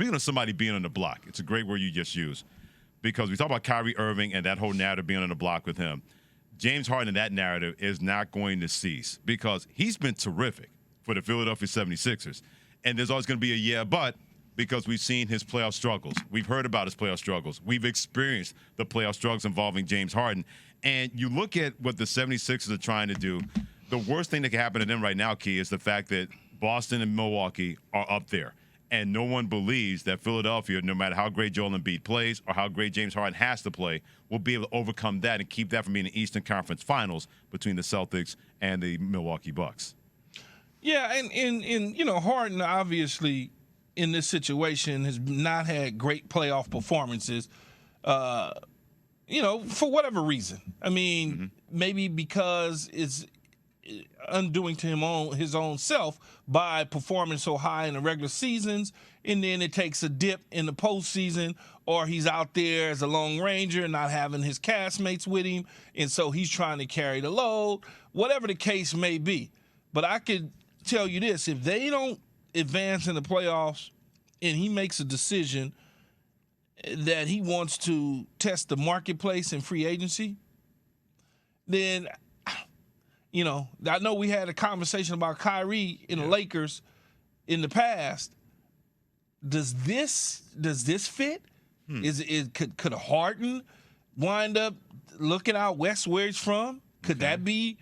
speaking of somebody being on the block, it's a great word you just used, because we talk about Kyrie Irving and that whole narrative being on the block with him. James Harden in that narrative is not going to cease because he's been terrific for the Philadelphia 76ers. And there's always going to be a yeah, but, because we've seen his playoff struggles. We've heard about his playoff struggles. We've experienced the playoff struggles involving James Harden. And you look at what the 76ers are trying to do, the worst thing that can happen to them right now, Key, is the fact that Boston and Milwaukee are up there. And no one believes that Philadelphia, no matter how great Joel Embiid plays or how great James Harden has to play, will be able to overcome that and keep that from being the Eastern Conference Finals between the Celtics and the Milwaukee Bucks. Yeah, and Harden obviously in this situation has not had great playoff performances, for whatever reason. I mean, maybe because it's undoing to his own self by performing so high in the regular seasons, and then it takes a dip in the postseason, or he's out there as a lone ranger not having his castmates with him, and so he's trying to carry the load, whatever the case may be. But I could tell you this, if they don't advance in the playoffs and he makes a decision that he wants to test the marketplace in free agency, then I know we had a conversation about Kyrie in the Lakers in the past. Does this fit? Could Harden wind up looking out west where he's from? Could that be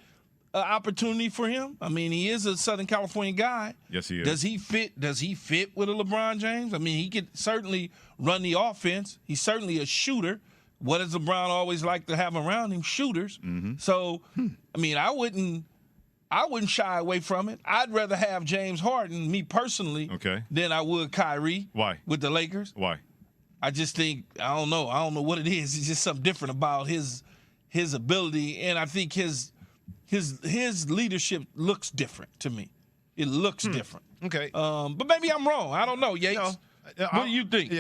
an opportunity for him? I mean, he is a Southern California guy. Yes, he is. Does he fit with a LeBron James? I mean, he could certainly run the offense. He's certainly a shooter. What does LeBron always like to have around him? Shooters. So, I mean, I wouldn't shy away from it. I'd rather have James Harden, me personally, than I would Kyrie. Why? With the Lakers. Why? I just think, I don't know what it is. It's just something different about his ability, and I think his leadership looks different to me. It looks different. Okay. But maybe I'm wrong. I don't know, Yates. What do you think?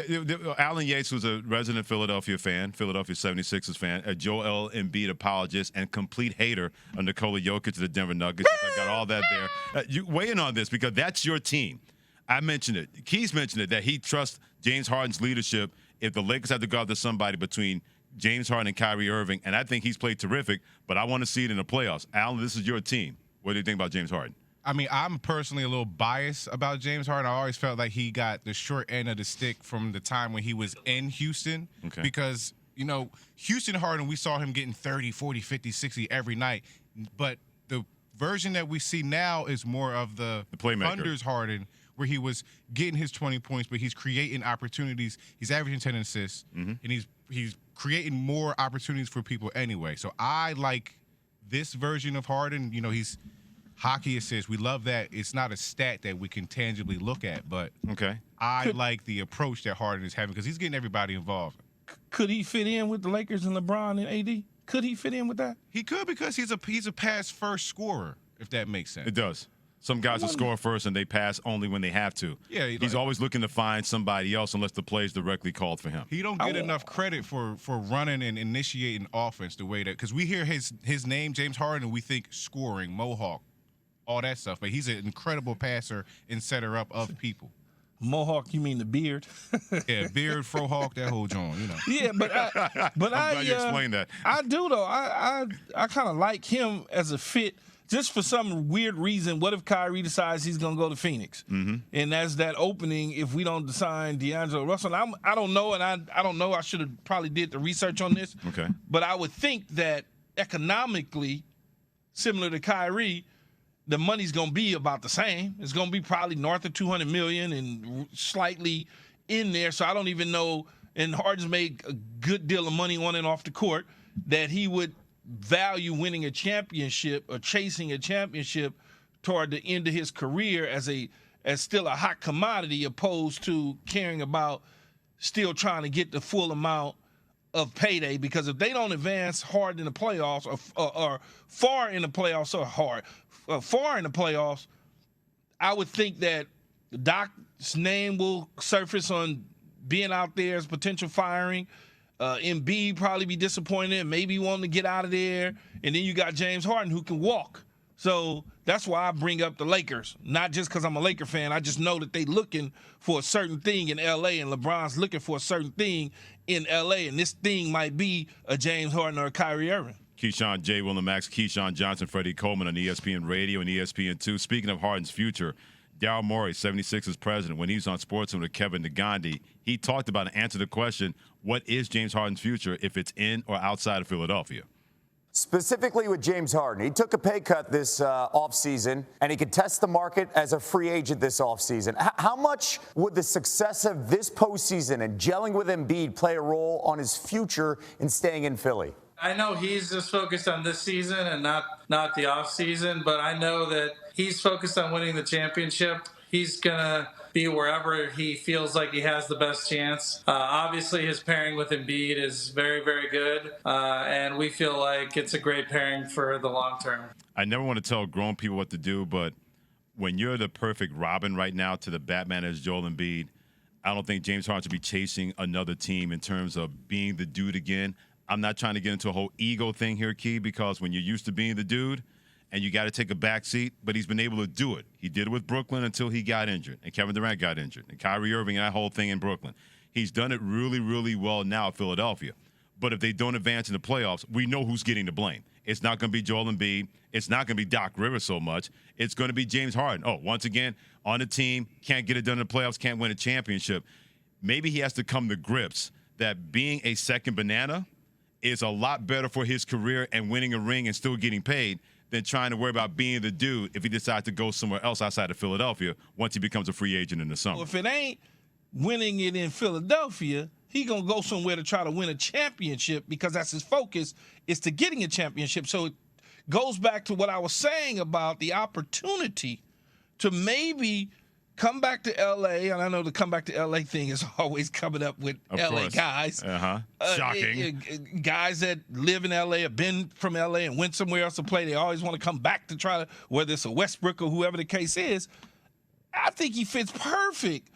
Alan Yates was a resident Philadelphia fan, Philadelphia 76ers fan, a Joel Embiid apologist, and complete hater of Nikola Jokic to the Denver Nuggets. I got all that there. You weigh in on this because that's your team. I mentioned it. Keys mentioned it, that he trusts James Harden's leadership if the Lakers have to go after somebody between James Harden and Kyrie Irving, and I think he's played terrific, but I want to see it in the playoffs. Alan, this is your team. What do you think about James Harden? I mean, I'm personally a little biased about James Harden. I always felt like he got the short end of the stick from the time when he was in Houston. Because, Houston Harden, we saw him getting 30, 40, 50, 60 every night. But the version that we see now is more of the playmaker. Thunder's Harden, where he was getting his 20 points, but he's creating opportunities. He's averaging 10 assists, and he's creating more opportunities for people anyway. So I like this version of Harden. He's hockey assists. We love that. It's not a stat that we can tangibly look at, but I like the approach that Harden is having because he's getting everybody involved. Could he fit in with the Lakers and LeBron and AD? Could he fit in with that? He could, because he's a pass-first scorer, if that makes sense. It does. Some guys will score first and they pass only when they have to. Yeah, he's always looking to find somebody else unless the play is directly called for him. He don't get enough credit for running and initiating offense the way that, because we hear his name, James Harden, and we think scoring, Mohawk, all that stuff. But he's an incredible passer and setter up of people. Mohawk, you mean the beard? Yeah, beard, frohawk, that whole joint, Yeah, but I'm glad you explained that. I do though. I kind of like him as a fit. Just for some weird reason, what if Kyrie decides he's going to go to Phoenix? And that's that opening if we don't sign D'Angelo Russell. I don't know, and I don't know. I should have probably did the research on this. But I would think that economically, similar to Kyrie, the money's going to be about the same. It's going to be probably north of $200 million and slightly in there. So I don't even know, and Harden's made a good deal of money on and off the court, that he would value winning a championship or chasing a championship toward the end of his career as still a hot commodity, opposed to caring about still trying to get the full amount of payday. Because if they don't advance hard in the playoffs or far in the playoffs far in the playoffs, I would think that Doc's name will surface on being out there as potential firing. Embiid probably be disappointed, maybe wanting to get out of there. And then you got James Harden who can walk. So that's why I bring up the Lakers, not just because I'm a Laker fan. I just know that they looking for a certain thing in L.A., and LeBron's looking for a certain thing in L.A., and this thing might be a James Harden or a Kyrie Irving. Keyshawn J. Willem Max, Keyshawn Johnson, Freddie Coleman on ESPN Radio and ESPN2. Speaking of Harden's future, Daryl Morey, 76ers president, when he was on SportsCenter with Kevin Nagandi, he talked about and answered the question, what is James Harden's future if it's in or outside of Philadelphia? Specifically with James Harden, he took a pay cut this offseason, and he could test the market as a free agent this offseason. How much would the success of this postseason and gelling with Embiid play a role on his future in staying in Philly? I know he's just focused on this season and not the off season, but I know that he's focused on winning the championship. He's going to be wherever he feels like he has the best chance. Obviously, his pairing with Embiid is very, very good, and we feel like it's a great pairing for the long term. I never want to tell grown people what to do, but when you're the perfect Robin right now to the Batman as Joel Embiid, I don't think James Harden should be chasing another team in terms of being the dude again. I'm not trying to get into a whole ego thing here, Key, because when you're used to being the dude and you got to take a back seat, but he's been able to do it. He did it with Brooklyn until he got injured, and Kevin Durant got injured, and Kyrie Irving and that whole thing in Brooklyn. He's done it really, really well now at Philadelphia. But if they don't advance in the playoffs, we know who's getting the blame. It's not going to be Joel Embiid. It's not going to be Doc Rivers so much. It's going to be James Harden. Oh, once again, on the team, can't get it done in the playoffs, can't win a championship. Maybe he has to come to grips that being a second banana is a lot better for his career and winning a ring and still getting paid than trying to worry about being the dude if he decides to go somewhere else outside of Philadelphia once he becomes a free agent in the summer. Well, if it ain't winning it in Philadelphia, he going to go somewhere to try to win a championship because that's his focus, is to getting a championship. So it goes back to what I was saying about the opportunity to maybe come back to L.A., and I know the come back to L.A. thing is always coming up with Of L.A. course. guys. Shocking. Guys that live in L.A., have been from L.A. and went somewhere else to play, they always want to come back to try to, whether it's a Westbrook or whoever the case is. I think he fits perfect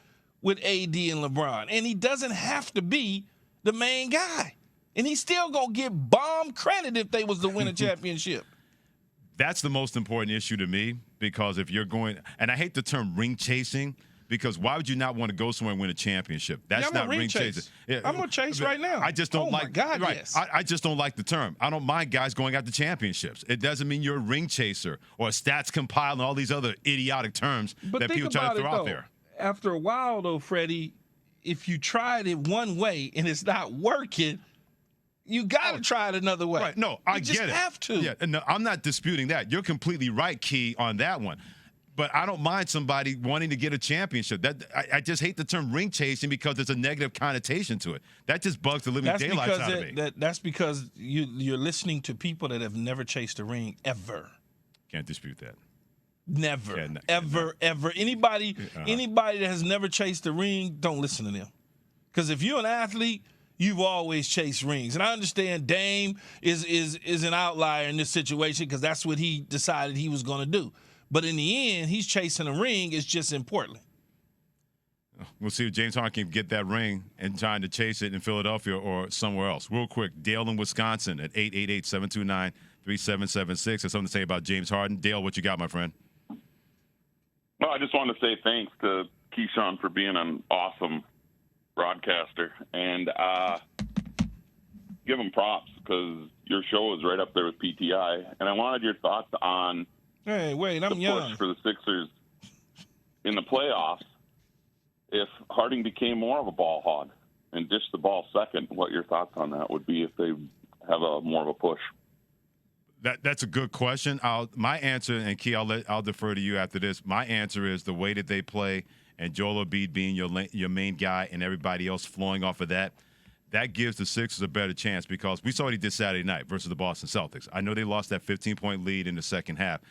with AD and LeBron, and he doesn't have to be the main guy. And he's still going to get bomb credit if they was to win a championship. That's the most important issue to me, because if you're going, and I hate the term ring chasing, because why would you not want to go somewhere and win a championship? That's not ring chasing. Yeah, I'm gonna chase right now. I just don't like. Oh my God, right, yes. I just don't like the term. I don't mind guys going after championships. It doesn't mean you're a ring chaser or a stats compile and all these other idiotic terms that people try to throw out there. After a while, though, Freddie, if you tried it one way and it's not working, you got to try it another way. Right. No, I get it. You just have to. Yeah, no, I'm not disputing that. You're completely right, Key, on that one. But I don't mind somebody wanting to get a championship. I just hate the term ring chasing because there's a negative connotation to it. That just bugs the living daylights out of me. That's because you're listening to people that have never chased a ring ever. Can't dispute that. Never, Yeah, ever. Anybody that has never chased a ring, don't listen to them. Because if you're an athlete, you've always chased rings. And I understand Dame is an outlier in this situation because that's what he decided he was going to do. But in the end, he's chasing a ring. It's just in Portland. We'll see if James Harden can get that ring and trying to chase it in Philadelphia or somewhere else. Real quick, Dale in Wisconsin at 888-729-3776 has something to say about James Harden. Dale, what you got, my friend? Well, I just want to say thanks to Keyshawn for being an awesome broadcaster. And give him props because your show is right up there with PTI. And I wanted your thoughts on Hey, wait, I'm the young. push for the Sixers in the playoffs if Harding became more of a ball hog and dished the ball second. What your thoughts on that would be if they have a more of a push? That's a good question. My answer, and Key, I'll defer to you after this. My answer is the way that they play and Joel Embiid being your main guy and everybody else flowing off of that. That gives the Sixers a better chance because we saw what he did Saturday night versus the Boston Celtics. I know they lost that 15-point lead in the second half.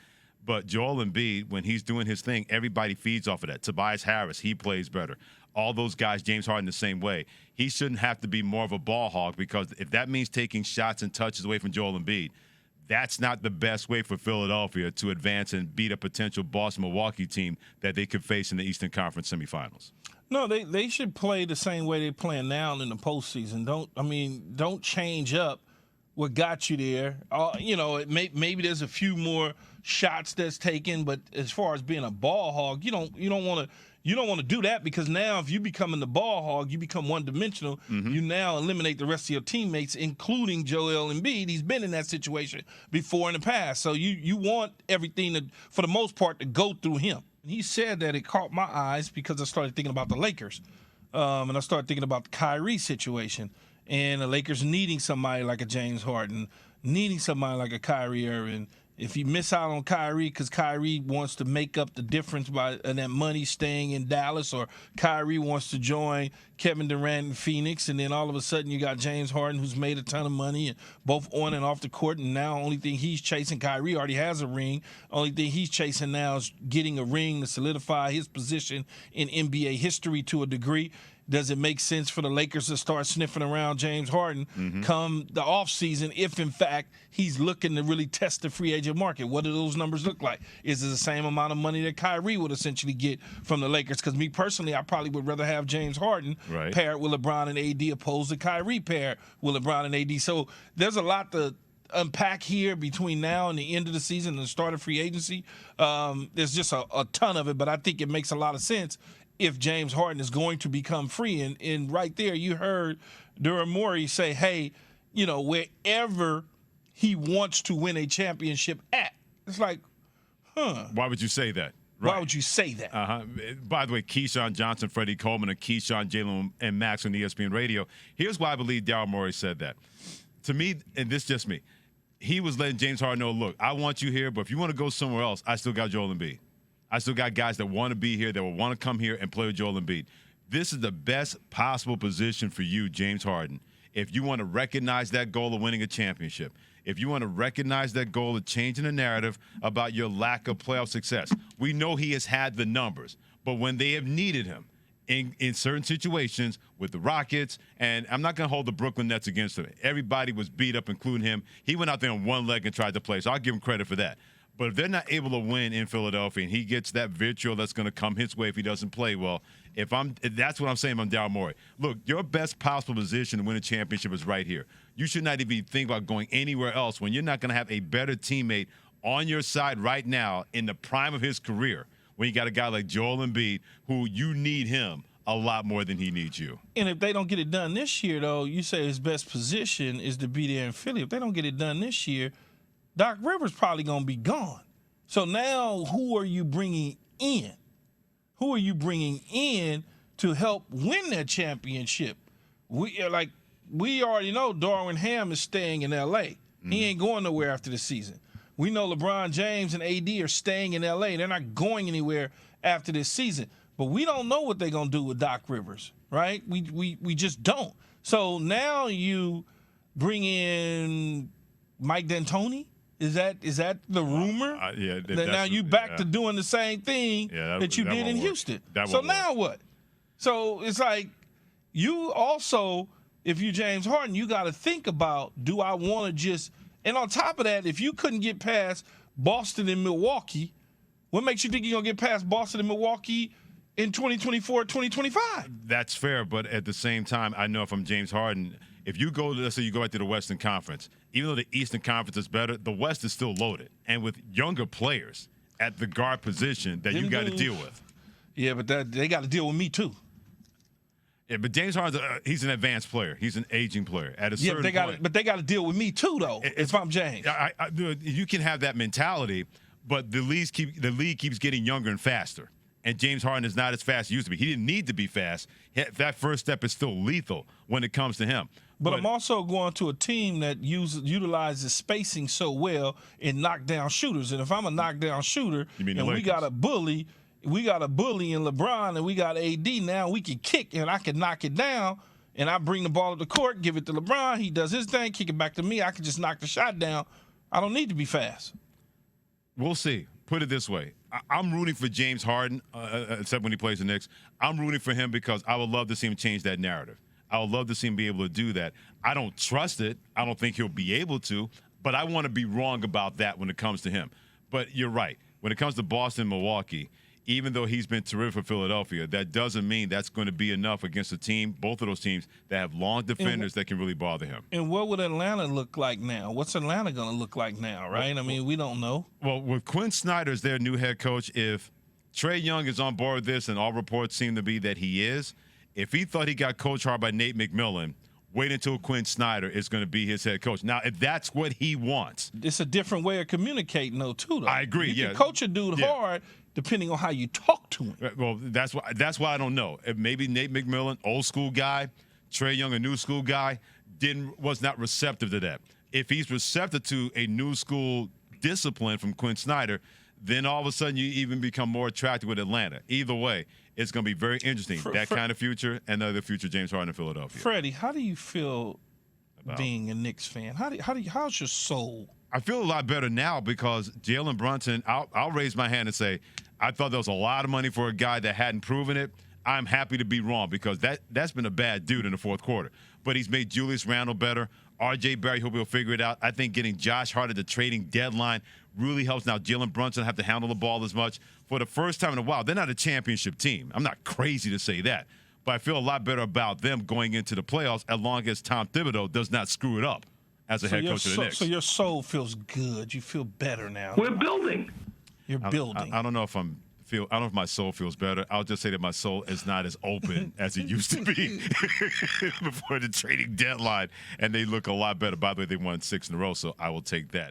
But Joel Embiid, when he's doing his thing, everybody feeds off of that. Tobias Harris, he plays better. All those guys, James Harden the same way. He shouldn't have to be more of a ball hog because if that means taking shots and touches away from Joel Embiid, that's not the best way for Philadelphia to advance and beat a potential Boston-Milwaukee team that they could face in the Eastern Conference semifinals. No, they should play the same way they're playing now in the postseason. Don't change up what got you there. Maybe there's a few more shots that's taken, but as far as being a ball hog, you don't want to do that, because now if you becoming the ball hog, you become one-dimensional. You now eliminate the rest of your teammates, including Joel Embiid. He's been in that situation before in the past. So you want everything for the most part, to go through him. He said that it caught my eyes because I started thinking about the Lakers. And I started thinking about the Kyrie situation. And the Lakers needing somebody like a James Harden, needing somebody like a Kyrie Irving. If you miss out on Kyrie because Kyrie wants to make up the difference by that money staying in Dallas, or Kyrie wants to join Kevin Durant in Phoenix, and then all of a sudden you got James Harden, who's made a ton of money, and both on and off the court, and now only thing he's chasing, Kyrie already has a ring, only thing he's chasing now is getting a ring to solidify his position in NBA history to a degree. Does it make sense for the Lakers to start sniffing around James Harden come the offseason if, in fact, he's looking to really test the free agent market? What do those numbers look like? Is it the same amount of money that Kyrie would essentially get from the Lakers? Because me personally, I probably would rather have James Harden paired with LeBron and AD opposed to Kyrie paired with LeBron and AD. So there's a lot to unpack here between now and the end of the season and the start of free agency. There's just a ton of it, but I think it makes a lot of sense if James Harden is going to become free. And right there, you heard Daryl Morey say, hey, wherever he wants to win a championship at. It's like, Why would you say that? Why would you say that? By the way, Keyshawn Johnson, Freddie Coleman, and Keyshawn, Jalen, and Max on ESPN Radio. Here's why I believe Daryl Morey said that. To me, and this is just me, he was letting James Harden know, look, I want you here, but if you want to go somewhere else, I still got Joel Embiid. I still got guys that want to be here, that will want to come here and play with Joel Embiid. This is the best possible position for you, James Harden. If you want to recognize that goal of winning a championship, if you want to recognize that goal of changing the narrative about your lack of playoff success. We know he has had the numbers, but when they have needed him in certain situations with the Rockets, and I'm not going to hold the Brooklyn Nets against him. Everybody was beat up, including him. He went out there on one leg and tried to play, so I'll give him credit for that. But if they're not able to win in Philadelphia and he gets that vitriol that's going to come his way if he doesn't play well, that's what I'm saying on Daryl Morey. Look, your best possible position to win a championship is right here. You should not even think about going anywhere else when you're not going to have a better teammate on your side right now in the prime of his career, when you got a guy like Joel Embiid, who you need him a lot more than he needs you. And if they don't get it done this year, though, you say his best position is to be there in Philly. If they don't get it done this year, Doc Rivers probably going to be gone. So now who are you bringing in? Who are you bringing in to help win that championship? We already know Darvin Ham is staying in L.A. He ain't going nowhere after the season. We know LeBron James and AD are staying in L.A. They're not going anywhere after this season. But we don't know what they're going to do with Doc Rivers, right? We just don't. So now you bring in Mike D'Antoni. Is that the rumor? Yeah. Now you back to doing the same thing that you did in Houston. So now what? So it's like you also, if you James Harden, you got to think about, do I want to just – and on top of that, if you couldn't get past Boston and Milwaukee, what makes you think you're going to get past Boston and Milwaukee in 2024, 2025? That's fair, but at the same time, I know if I'm James Harden, if you go, let's say you go back to the Western Conference, even though the Eastern Conference is better, the West is still loaded. And with younger players at the guard position that you got to deal with. Yeah, but they got to deal with me too. Yeah, but James Harden, he's an advanced player. He's an aging player. At a certain point. But they got to deal with me too, though, if I'm James. You can have that mentality, but the league keeps getting younger and faster. And James Harden is not as fast as he used to be. He didn't need to be fast. That first step is still lethal when it comes to him. But I'm also going to a team that utilizes spacing so well in knockdown shooters. And if I'm a knockdown shooter and we got a bully in LeBron and we got AD, now we can kick and I can knock it down and I bring the ball to the court, give it to LeBron. He does his thing, kick it back to me. I can just knock the shot down. I don't need to be fast. We'll see. Put it this way. I'm rooting for James Harden, except when he plays the Knicks. I'm rooting for him because I would love to see him change that narrative. I would love to see him be able to do that. I don't trust it. I don't think he'll be able to, but I want to be wrong about that when it comes to him. But you're right. When it comes to Boston, Milwaukee, even though he's been terrific for Philadelphia, that doesn't mean that's going to be enough against a team, both of those teams, that have long defenders that can really bother him. And what would Atlanta look like now? What's Atlanta going to look like now, right? I mean, we don't know. Well, with Quinn Snyder as their new head coach, if Trae Young is on board with this, and all reports seem to be that he is, if he thought he got coached hard by Nate McMillan, wait until Quinn Snyder is going to be his head coach. Now, if that's what he wants. It's a different way of communicating, though, too. Though. I agree, You can coach a dude hard depending on how you talk to him. Well, that's why I don't know. Maybe Nate McMillan, old school guy, Trae Young, a new school guy, was not receptive to that. If he's receptive to a new school discipline from Quinn Snyder, then all of a sudden you even become more attracted with Atlanta. Either way, it's going to be very interesting. That kind of future and the future James Harden in Philadelphia. Freddie, how do you feel being a Knicks fan? How's your soul? I feel a lot better now because Jalen Brunson, I'll raise my hand and say, I thought there was a lot of money for a guy that hadn't proven it. I'm happy to be wrong because that's been a bad dude in the fourth quarter. But he's made Julius Randle better. R.J. Barry, hope he'll figure it out. I think getting Josh Hart at the trading deadline really helps. Now Jalen Brunson have to handle the ball as much. For the first time in a while, they're not a championship team. I'm not crazy to say that. But I feel a lot better about them going into the playoffs as long as Tom Thibodeau does not screw it up as a head coach of the Knicks. So your soul feels good. You feel better now. We're building. You're building. I don't know if I don't know if my soul feels better. I'll just say that my soul is not as open as it used to be before the trading deadline, and they look a lot better. By the way, they won 6 in a row, so I will take that.